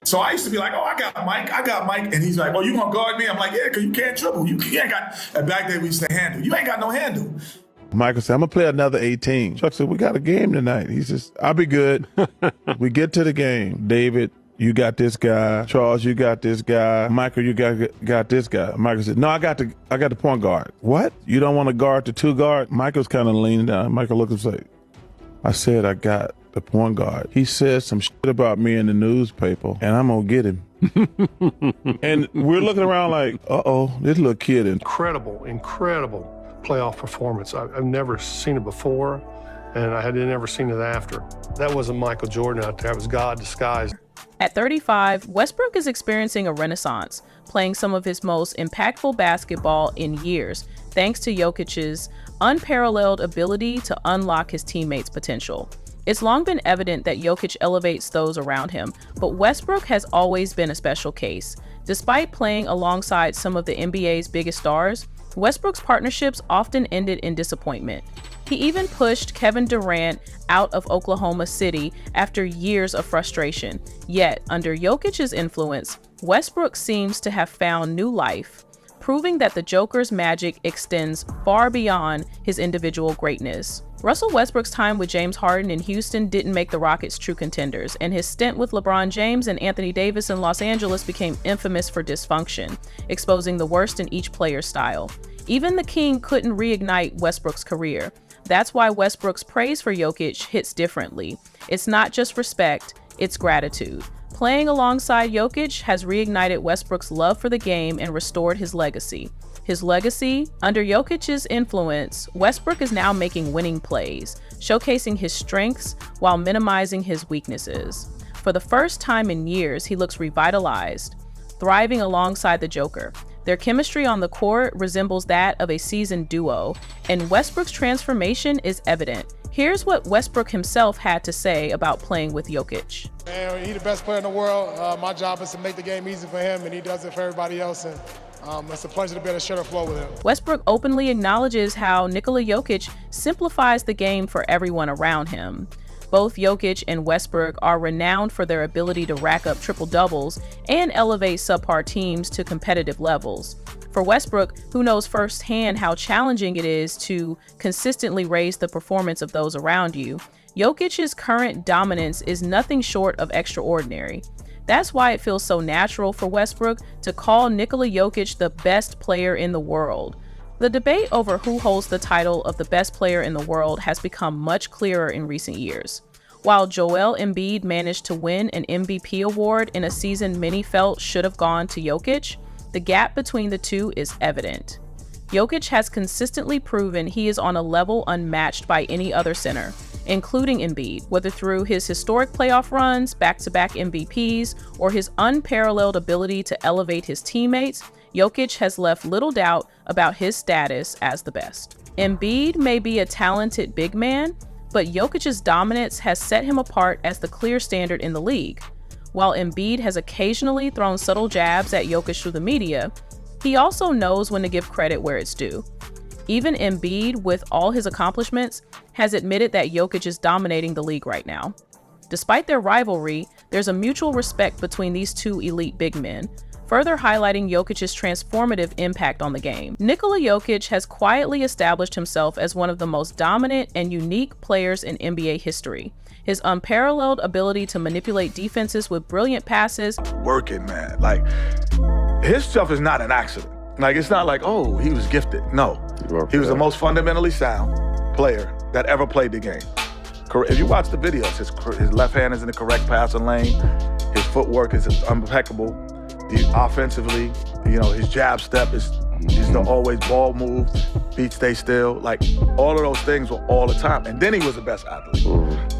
So I used to be like, oh, I got Mike. And he's like, oh, you gonna guard me? I'm like, yeah, because you can't dribble. You ain't got, and back then we used to handle. You ain't got no handle. Michael said, I'm going to play another 18. Chuck said, we got a game tonight. He says, I'll be good. We get to the game. David, you got this guy. Charles, you got this guy. Michael, you got this guy. Michael said, no, I got the point guard. What? You don't want to guard the two guard? Michael's kind of leaning down. Michael looks and says, I said I got the point guard. He said some shit about me in the newspaper, and I'm going to get him. And we're looking around like, uh-oh, this little kid. Incredible playoff performance. I've never seen it before, and I had never seen it after. That wasn't Michael Jordan out there. That was God disguised. At 35, Westbrook is experiencing a renaissance, playing some of his most impactful basketball in years, thanks to Jokic's unparalleled ability to unlock his teammates' potential. It's long been evident that Jokic elevates those around him, but Westbrook has always been a special case. Despite playing alongside some of the NBA's biggest stars, Westbrook's partnerships often ended in disappointment. He even pushed Kevin Durant out of Oklahoma City after years of frustration. Yet, under Jokic's influence, Westbrook seems to have found new life, proving that the Joker's magic extends far beyond his individual greatness. Russell Westbrook's time with James Harden in Houston didn't make the Rockets true contenders, and his stint with LeBron James and Anthony Davis in Los Angeles became infamous for dysfunction, exposing the worst in each player's style. Even the King couldn't reignite Westbrook's career. That's why Westbrook's praise for Jokic hits differently. It's not just respect, it's gratitude. Playing alongside Jokic has reignited Westbrook's love for the game and restored his legacy. Under Jokic's influence, Westbrook is now making winning plays, showcasing his strengths while minimizing his weaknesses. For the first time in years, he looks revitalized, thriving alongside the Joker. Their chemistry on the court resembles that of a seasoned duo, and Westbrook's transformation is evident. Here's what Westbrook himself had to say about playing with Jokic. Man, he's the best player in the world. My job is to make the game easy for him, and he does it for everybody else. And it's a pleasure to be able to share the floor with him. Westbrook openly acknowledges how Nikola Jokic simplifies the game for everyone around him. Both Jokic and Westbrook are renowned for their ability to rack up triple-doubles and elevate subpar teams to competitive levels. For Westbrook, who knows firsthand how challenging it is to consistently raise the performance of those around you, Jokic's current dominance is nothing short of extraordinary. That's why it feels so natural for Westbrook to call Nikola Jokic the best player in the world. The debate over who holds the title of the best player in the world has become much clearer in recent years. While Joel Embiid managed to win an MVP award in a season many felt should have gone to Jokic, the gap between the two is evident. Jokic has consistently proven he is on a level unmatched by any other center, including Embiid, whether through his historic playoff runs, back-to-back MVPs, or his unparalleled ability to elevate his teammates. Jokic has left little doubt about his status as the best. Embiid may be a talented big man, but Jokic's dominance has set him apart as the clear standard in the league. While Embiid has occasionally thrown subtle jabs at Jokic through the media, he also knows when to give credit where it's due. Even Embiid, with all his accomplishments, has admitted that Jokic is dominating the league right now. Despite their rivalry, there's a mutual respect between these two elite big men, further highlighting Jokic's transformative impact on the game. Nikola Jokic has quietly established himself as one of the most dominant and unique players in NBA history. His unparalleled ability to manipulate defenses with brilliant passes. Working, man. Like, his stuff is not an accident. Like, it's not like, oh, he was gifted. No. He was the most fundamentally sound player that ever played the game. If you watch the videos, his left hand is in the correct passing lane. His footwork is impeccable. Offensively, his jab step is the always ball move, feet stay still. Like, all of those things were all the time. And then he was the best athlete.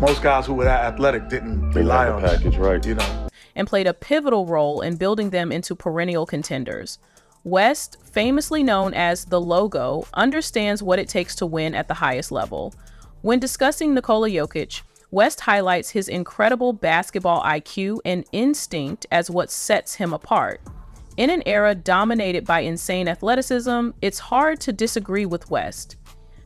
Most guys who were that athletic didn't rely on package, that, right? And played a pivotal role in building them into perennial contenders. West, famously known as the Logo, understands what it takes to win at the highest level. When discussing Nikola Jokic, West highlights his incredible basketball IQ and instinct as what sets him apart. In an era dominated by insane athleticism, it's hard to disagree with West.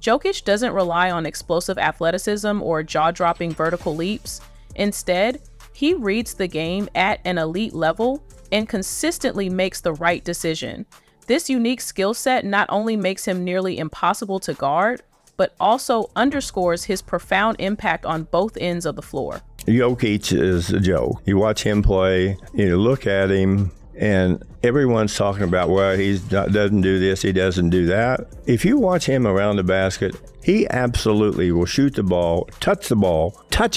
Jokic doesn't rely on explosive athleticism or jaw-dropping vertical leaps. Instead, He reads the game at an elite level and consistently makes the right decision. This unique skill set not only makes him nearly impossible to guard, but also underscores his profound impact on both ends of the floor. Jokic is a joke. You watch him play, you look at him, and everyone's talking about, well, he doesn't do this, he doesn't do that. If you watch him around the basket, he absolutely will shoot the ball, touch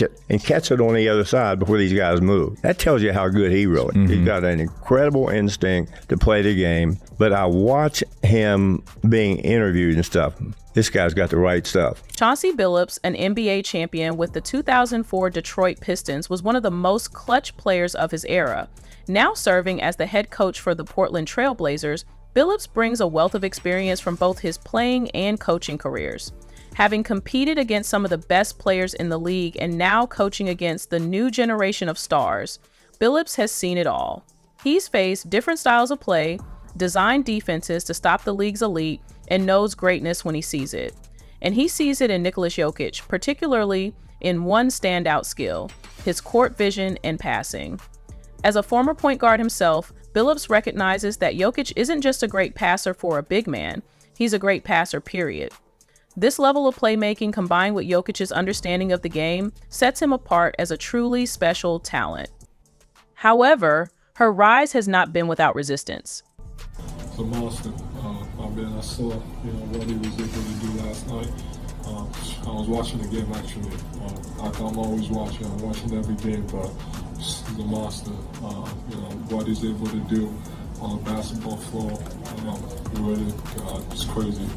it, and catch it on the other side before these guys move. That tells you how good he really is. He's got an incredible instinct to play the game, but I watch him being interviewed and stuff. This guy's got the right stuff. Chauncey Billups, an NBA champion with the 2004 Detroit Pistons, was one of the most clutch players of his era. Now serving as the head coach for the Portland Trail Blazers, Billups brings a wealth of experience from both his playing and coaching careers. Having competed against some of the best players in the league and now coaching against the new generation of stars, Billups has seen it all. He's faced different styles of play, designed defenses to stop the league's elite, and knows greatness when he sees it. And he sees it in Nikola Jokic, particularly in one standout skill, his court vision and passing. As a former point guard himself, Billups recognizes that Jokic isn't just a great passer for a big man, he's a great passer, period. This level of playmaking combined with Jokic's understanding of the game sets him apart as a truly special talent. However, her rise has not been without resistance. It's a monster. I saw what he was able to do last night. I was watching the game actually. I'm always watching. I'm watching every game, but he's a monster. What he's able to do on the basketball floor, really, it's crazy.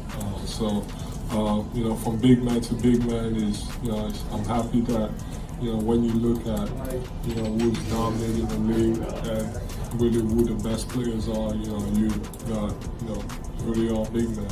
From big man to big man I'm happy that, when you look at, who's dominating the league and really who the best players are, really all big men.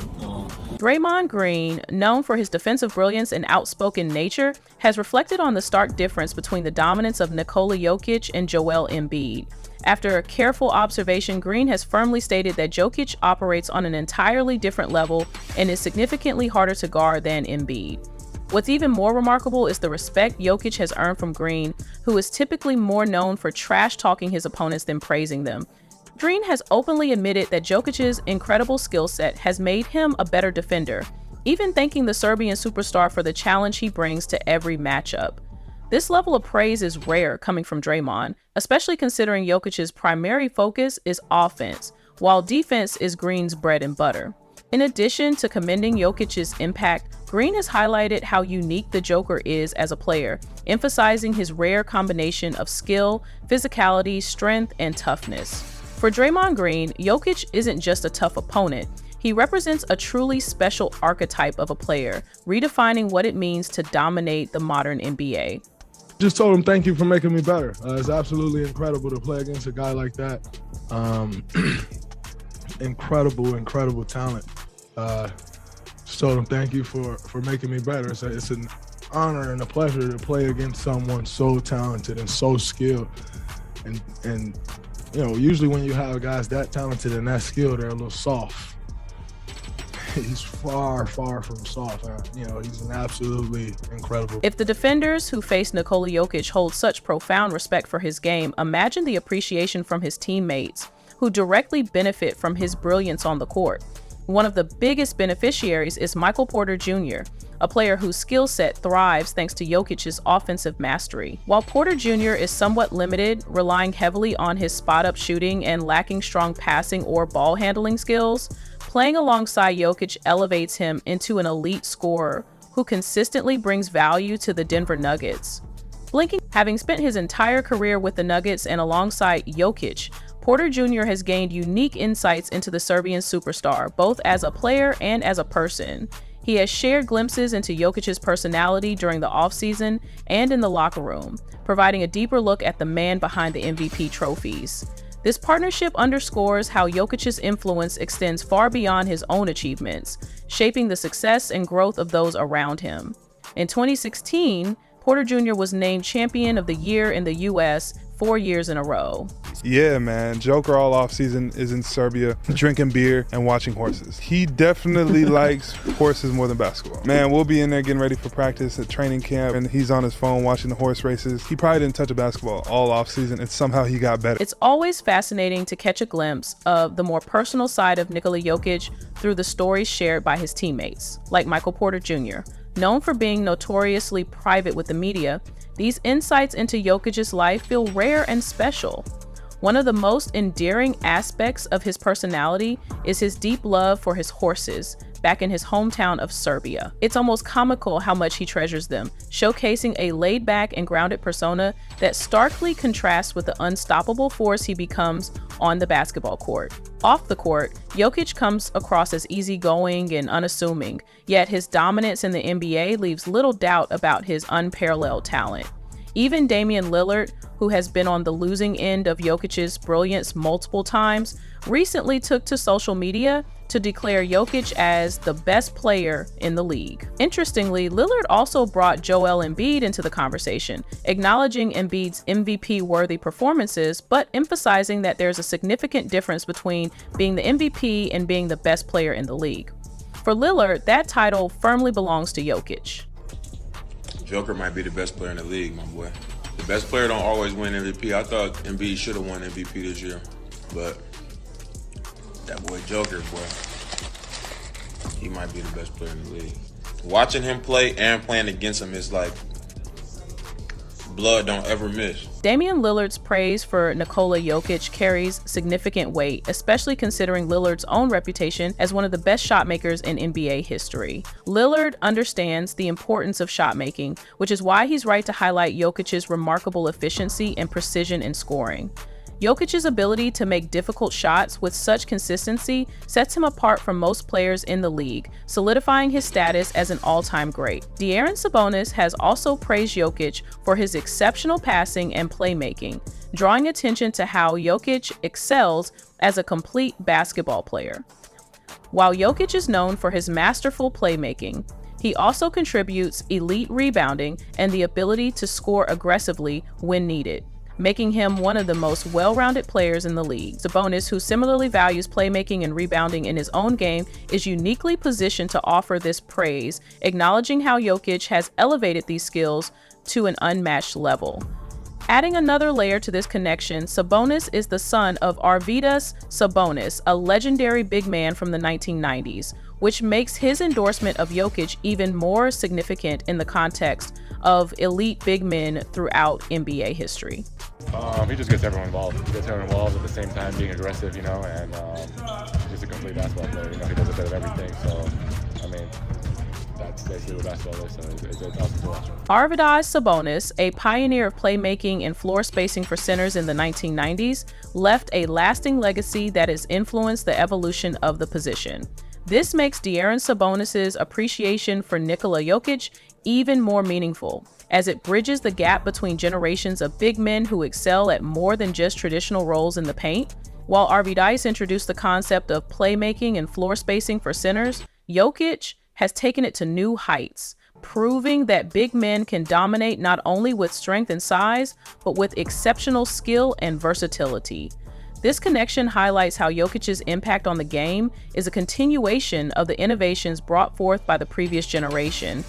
Draymond Green, known for his defensive brilliance and outspoken nature, has reflected on the stark difference between the dominance of Nikola Jokic and Joel Embiid. After a careful observation, Green has firmly stated that Jokic operates on an entirely different level and is significantly harder to guard than Embiid. What's even more remarkable is the respect Jokic has earned from Green, who is typically more known for trash-talking his opponents than praising them. Green has openly admitted that Jokic's incredible skill set has made him a better defender, even thanking the Serbian superstar for the challenge he brings to every matchup. This level of praise is rare coming from Draymond, especially considering Jokic's primary focus is offense, while defense is Green's bread and butter. In addition to commending Jokic's impact, Green has highlighted how unique the Joker is as a player, emphasizing his rare combination of skill, physicality, strength, and toughness. For Draymond Green, Jokic isn't just a tough opponent. He represents a truly special archetype of a player, redefining what it means to dominate the modern NBA. Just told him thank you for making me better. It's absolutely incredible to play against a guy like that. Incredible talent. Just told him thank you for making me better. It's an honor and a pleasure to play against someone so talented and so skilled. And usually when you have guys that talented and that skilled, they're a little soft. He's far from soft. He's an absolutely incredible. If the defenders who face Nikola Jokic hold such profound respect for his game, imagine the appreciation from his teammates, who directly benefit from his brilliance on the court. One of the biggest beneficiaries is Michael Porter Jr., a player whose skill set thrives thanks to Jokic's offensive mastery. While Porter Jr. is somewhat limited, relying heavily on his spot-up shooting and lacking strong passing or ball handling skills, playing alongside Jokic elevates him into an elite scorer who consistently brings value to the Denver Nuggets. Having spent his entire career with the Nuggets and alongside Jokic, Porter Jr. has gained unique insights into the Serbian superstar, both as a player and as a person. He has shared glimpses into Jokic's personality during the offseason and in the locker room, providing a deeper look at the man behind the MVP trophies. This partnership underscores how Jokic's influence extends far beyond his own achievements, shaping the success and growth of those around him. In 2016, Porter Jr. was named Champion of the Year in the U.S. 4 years in a row. Yeah, man. Joker all off season is in Serbia, drinking beer and watching horses. He definitely likes horses more than basketball. Man, we'll be in there getting ready for practice at training camp, and he's on his phone watching the horse races. He probably didn't touch a basketball all off season, and somehow he got better. It's always fascinating to catch a glimpse of the more personal side of Nikola Jokic through the stories shared by his teammates, like Michael Porter Jr. Known for being notoriously private with the media, these insights into Jokic's life feel rare and special. One of the most endearing aspects of his personality is his deep love for his horses back in his hometown of Serbia. It's almost comical how much he treasures them, showcasing a laid-back and grounded persona that starkly contrasts with the unstoppable force he becomes on the basketball court. Off the court, Jokic comes across as easygoing and unassuming, yet his dominance in the NBA leaves little doubt about his unparalleled talent. Even Damian Lillard, who has been on the losing end of Jokic's brilliance multiple times, recently took to social media to declare Jokic as the best player in the league. Interestingly, Lillard also brought Joel Embiid into the conversation, acknowledging Embiid's MVP-worthy performances, but emphasizing that there's a significant difference between being the MVP and being the best player in the league. For Lillard, that title firmly belongs to Jokic. Joker might be the best player in the league, my boy. The best player don't always win MVP. I thought Embiid should have won MVP this year, but that boy Joker, boy, he might be the best player in the league. Watching him play and playing against him is like blood don't ever miss. Damian Lillard's praise for Nikola Jokic carries significant weight, especially considering Lillard's own reputation as one of the best shot makers in NBA history. Lillard understands the importance of shot making, which is why he's right to highlight Jokic's remarkable efficiency and precision in scoring. Jokic's ability to make difficult shots with such consistency sets him apart from most players in the league, solidifying his status as an all-time great. De'Aaron Sabonis has also praised Jokic for his exceptional passing and playmaking, drawing attention to how Jokic excels as a complete basketball player. While Jokic is known for his masterful playmaking, he also contributes elite rebounding and the ability to score aggressively when needed, making him one of the most well-rounded players in the league. Sabonis, who similarly values playmaking and rebounding in his own game, is uniquely positioned to offer this praise, acknowledging how Jokic has elevated these skills to an unmatched level. Adding another layer to this connection, Sabonis is the son of Arvydas Sabonis, a legendary big man from the 1990s, which makes his endorsement of Jokic even more significant in the context of elite big men throughout NBA history. He just gets everyone involved. He gets everyone involved at the same time being aggressive, and he's just a complete basketball player. He does a bit of everything. So, that's basically what basketball is. So it's awesome to watch. Arvydas Sabonis, a pioneer of playmaking and floor spacing for centers in the 1990s, left a lasting legacy that has influenced the evolution of the position. This makes De'Aaron Sabonis' appreciation for Nikola Jokic even more meaningful, as it bridges the gap between generations of big men who excel at more than just traditional roles in the paint. While Arvydas introduced the concept of playmaking and floor spacing for centers, Jokic has taken it to new heights, proving that big men can dominate not only with strength and size, but with exceptional skill and versatility. This connection highlights how Jokic's impact on the game is a continuation of the innovations brought forth by the previous generation,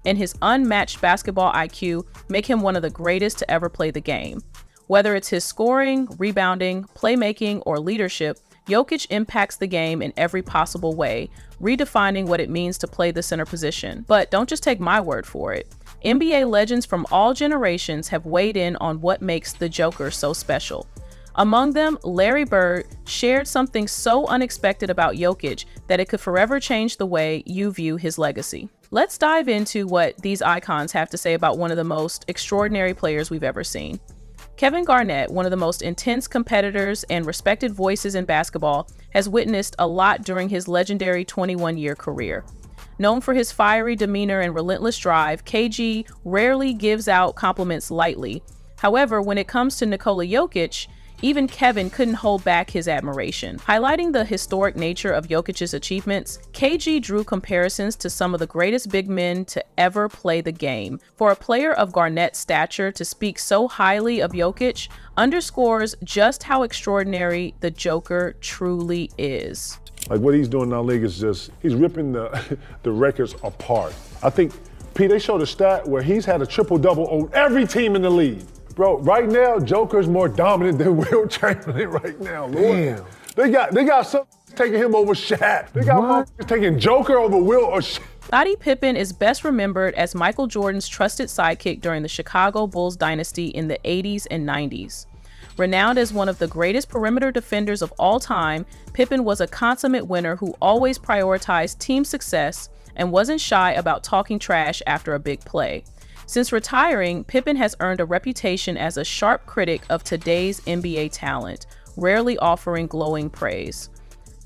and his unmatched basketball IQ make him one of the greatest to ever play the game. Whether it's his scoring, rebounding, playmaking, or leadership, Jokic impacts the game in every possible way, redefining what it means to play the center position. But don't just take my word for it. NBA legends from all generations have weighed in on what makes the Joker so special. Among them, Larry Bird shared something so unexpected about Jokic that it could forever change the way you view his legacy. Let's dive into what these icons have to say about one of the most extraordinary players we've ever seen. Kevin Garnett, one of the most intense competitors and respected voices in basketball, has witnessed a lot during his legendary 21-year career. Known for his fiery demeanor and relentless drive, KG rarely gives out compliments lightly. However, when it comes to Nikola Jokic, Even Kevin couldn't hold back his admiration. Highlighting the historic nature of Jokic's achievements, KG drew comparisons to some of the greatest big men to ever play the game. For a player of Garnett's stature to speak so highly of Jokic underscores just how extraordinary the Joker truly is. Like what he's doing in our league is just, he's ripping the records apart. I think, Pete, they showed a stat where he's had a triple-double on every team in the league. Bro, right now, Joker's more dominant than Will Chamberlain right now, Lord. Damn. They got some taking him over Shaq. They got taking Joker over Will or Shaq. Scottie Pippen is best remembered as Michael Jordan's trusted sidekick during the Chicago Bulls dynasty in the 80s and 90s. Renowned as one of the greatest perimeter defenders of all time, Pippen was a consummate winner who always prioritized team success and wasn't shy about talking trash after a big play. Since retiring, Pippen has earned a reputation as a sharp critic of today's NBA talent, rarely offering glowing praise.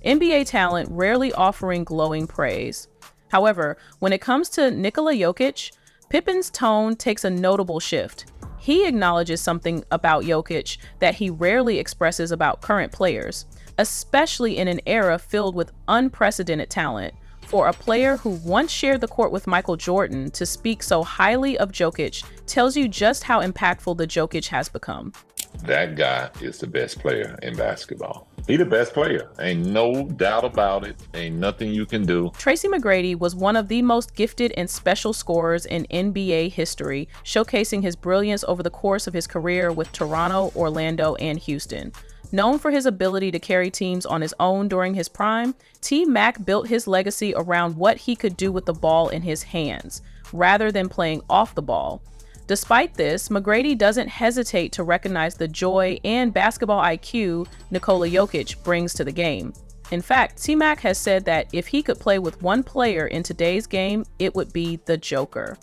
NBA talent rarely offering glowing praise. However, when it comes to Nikola Jokic, Pippen's tone takes a notable shift. He acknowledges something about Jokic that he rarely expresses about current players, especially in an era filled with unprecedented talent. For a player who once shared the court with Michael Jordan to speak so highly of Jokic tells you just how impactful the Jokic has become. That guy is the best player in basketball. He the best player. Ain't no doubt about it. Ain't nothing you can do. Tracy McGrady was one of the most gifted and special scorers in NBA history, showcasing his brilliance over the course of his career with Toronto, Orlando, and Houston. Known for his ability to carry teams on his own during his prime, T-Mac built his legacy around what he could do with the ball in his hands, rather than playing off the ball. Despite this, McGrady doesn't hesitate to recognize the joy and basketball IQ Nikola Jokic brings to the game. In fact, T-Mac has said that if he could play with one player in today's game, it would be the Joker.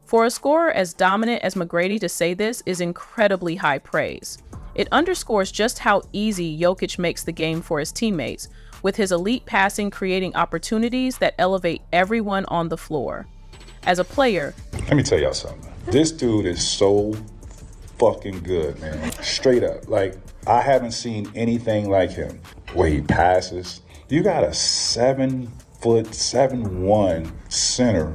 For a scorer as dominant as McGrady to say this is incredibly high praise. It underscores just how easy Jokic makes the game for his teammates, with his elite passing creating opportunities that elevate everyone on the floor. As a player, let me tell y'all something. This dude is so fucking good, man. Straight up. Like, I haven't seen anything like him. Where he passes. You got a 7'7" center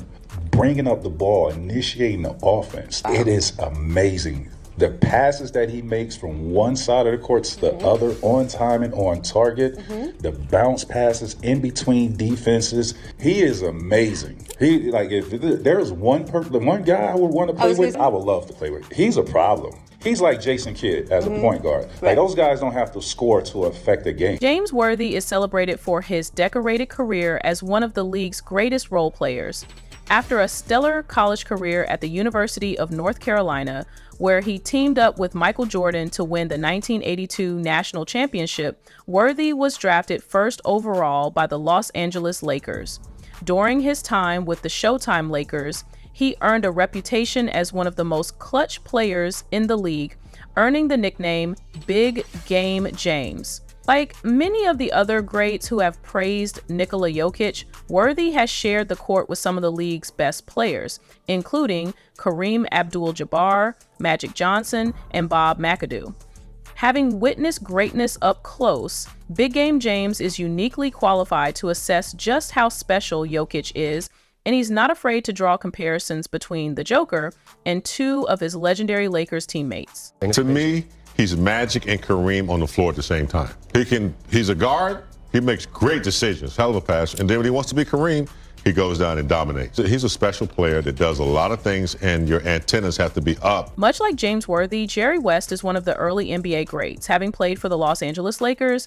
bringing up the ball, initiating the offense. It is amazing. The passes that he makes from one side of the court to the other, on time and on target, the bounce passes in between defenses, he is amazing. He, like, if there's one guy I would want to play with, I would love to play with. He's a problem. He's like Jason Kidd as a point guard. Like, those guys don't have to score to affect the game. James Worthy is celebrated for his decorated career as one of the league's greatest role players. After a stellar college career at the University of North Carolina, where he teamed up with Michael Jordan to win the 1982 national championship, Worthy was drafted first overall by the Los Angeles Lakers. During his time with the Showtime Lakers, he earned a reputation as one of the most clutch players in the league, earning the nickname Big Game James. Like many of the other greats who have praised Nikola Jokic, Worthy has shared the court with some of the league's best players, including Kareem Abdul-Jabbar, Magic Johnson, and Bob McAdoo. Having witnessed greatness up close, Big Game James is uniquely qualified to assess just how special Jokic is, and he's not afraid to draw comparisons between the Joker and two of his legendary Lakers teammates. To me, he's Magic and Kareem on the floor at the same time. He's a guard, he makes great decisions, hell of a pass, and then when he wants to be Kareem, he goes down and dominates. He's a special player that does a lot of things, and your antennas have to be up. Much like James Worthy, Jerry West is one of the early NBA greats, having played for the Los Angeles Lakers